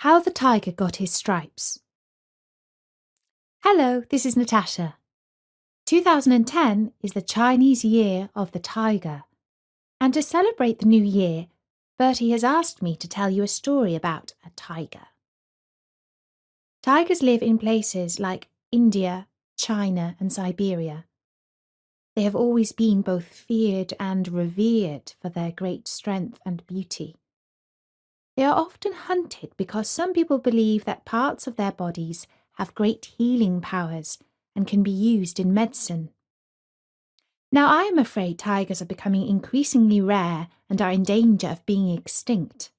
How the Tiger Got His Stripes. Hello, this is Natasha. 2010 is the Chinese Year of the Tiger, and to celebrate the new year, Bertie has asked me to tell you a story about a tiger. Tigers live in places like India, China, and Siberia. They have always been both feared and revered for their great strength and beauty. They are often hunted because some people believe that parts of their bodies have great healing powers and can be used in medicine. Now, I am afraid tigers are becoming increasingly rare and are in danger of being extinct.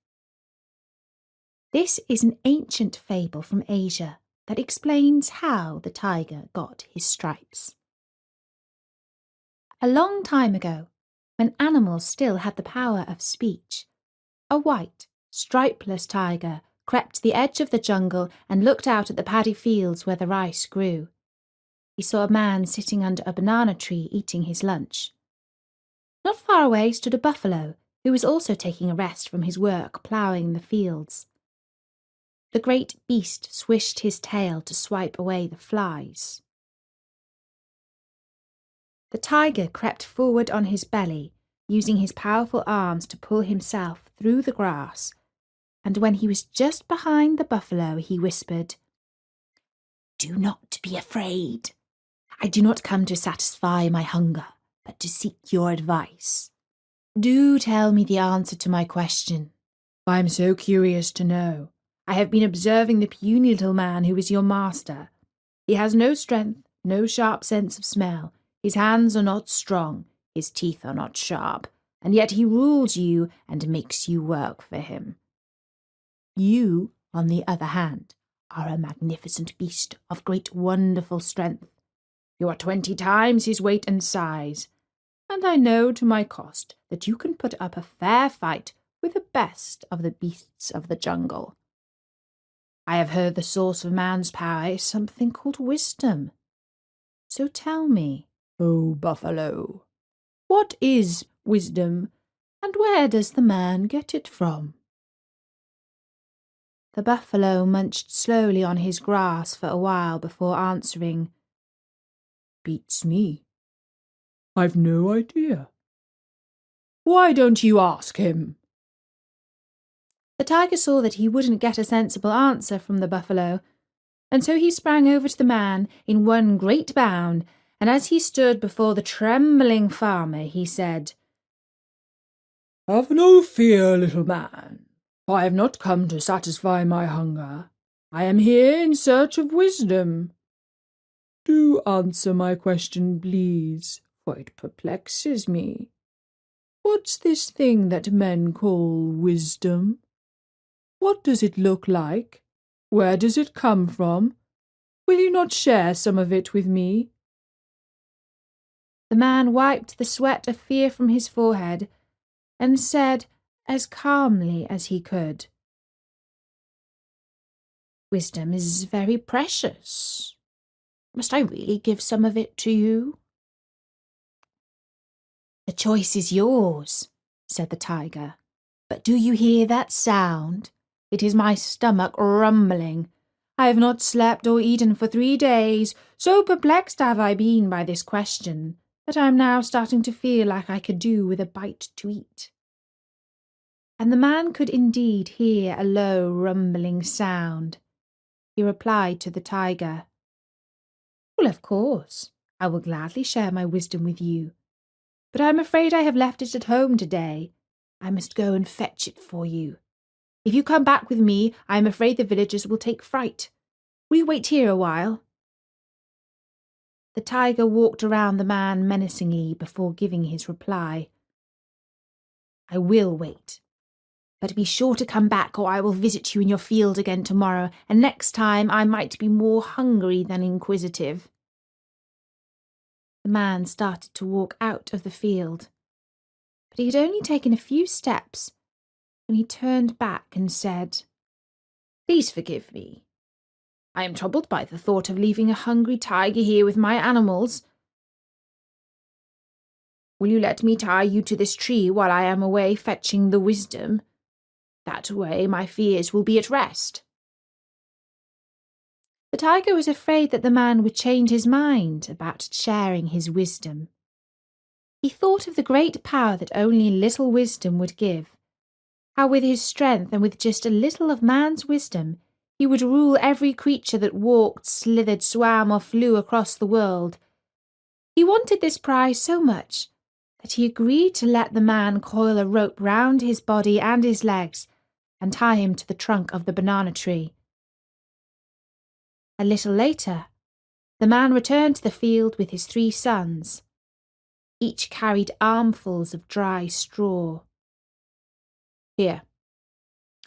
This is an ancient fable from Asia that explains how the tiger got his stripes. A long time ago, when animals still had the power of speech, a white, stripeless tiger crept to the edge of the jungle and looked out at the paddy fields where the rice grew. He saw a man sitting under a banana tree eating his lunch. Not far away stood a buffalo, who was also taking a rest from his work ploughing the fields. The great beast swished his tail to swipe away the flies. The tiger crept forward on his belly, using his powerful arms to pull himself through the grass, and when he was just behind the buffalo, he whispered, "Do not be afraid. I do not come to satisfy my hunger, but to seek your advice. Do tell me the answer to my question. I am so curious to know. I have been observing the puny little man who is your master. He has no strength, no sharp sense of smell. His hands are not strong, his teeth are not sharp, and yet he rules you and makes you work for him. You, on the other hand, are a magnificent beast of great wonderful strength. You are 20 times his weight and size, and I know to my cost that you can put up a fair fight with the best of the beasts of the jungle. I have heard the source of man's power is something called wisdom. So tell me, O buffalo, what is wisdom, and where does the man get it from?" The buffalo munched slowly on his grass for a while before answering, "Beats me. I've no idea. Why don't you ask him?" The tiger saw that he wouldn't get a sensible answer from the buffalo, and so he sprang over to the man in one great bound, and as he stood before the trembling farmer, he said, "Have no fear, little man. I have not come to satisfy my hunger. I am here in search of wisdom. Do answer my question, please, for it perplexes me. What's this thing that men call wisdom? What does it look like? Where does it come from? Will you not share some of it with me?" The man wiped the sweat of fear from his forehead and said as calmly as he could, "Wisdom is very precious. Must I really give some of it to you?" "The choice is yours," said the tiger. "But do you hear that sound? It is my stomach rumbling. I have not slept or eaten for 3 days. So perplexed have I been by this question that I am now starting to feel like I could do with a bite to eat." And the man could indeed hear a low rumbling sound. He replied to the tiger, "Well, of course, I will gladly share my wisdom with you, but I am afraid I have left it at home today. I must go and fetch it for you. If you come back with me, I am afraid the villagers will take fright. Will you wait here a while?" The tiger walked around the man menacingly before giving his reply. "I will wait. But be sure to come back, or I will visit you in your field again tomorrow, and next time I might be more hungry than inquisitive." The man started to walk out of the field, but he had only taken a few steps when he turned back and said, "Please forgive me. I am troubled by the thought of leaving a hungry tiger here with my animals. Will you let me tie you to this tree while I am away fetching the wisdom? That way my fears will be at rest. The tiger was afraid that the man would change his mind about sharing his wisdom. He thought of the great power that only little wisdom would give, how with his strength and with just a little of man's wisdom, he would rule every creature that walked, slithered, swam, or flew across the world. He wanted this prize so much that he agreed to let the man coil a rope round his body and his legs and tie him to the trunk of the banana tree. A little later, the man returned to the field with his 3 sons. Each carried armfuls of dry straw. "Here,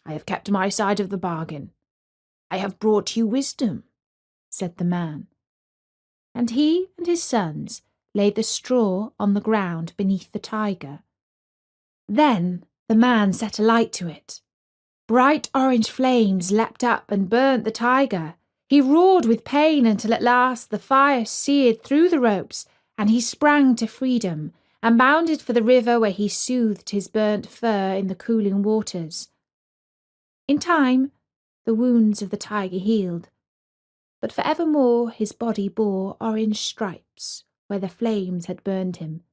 I have kept my side of the bargain. I have brought you wisdom," said the man. And he and his sons laid the straw on the ground beneath the tiger. Then the man set a light to it. Bright orange flames leapt up and burnt the tiger. He roared with pain until at last the fire seared through the ropes, and he sprang to freedom and bounded for the river where he soothed his burnt fur in the cooling waters. In time, the wounds of the tiger healed, but for evermore his body bore orange stripes where the flames had burned him,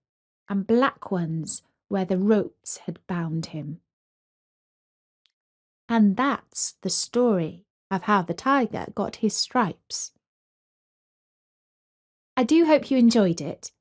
and black ones where the ropes had bound him. And that's the story of how the tiger got his stripes. I do hope you enjoyed it.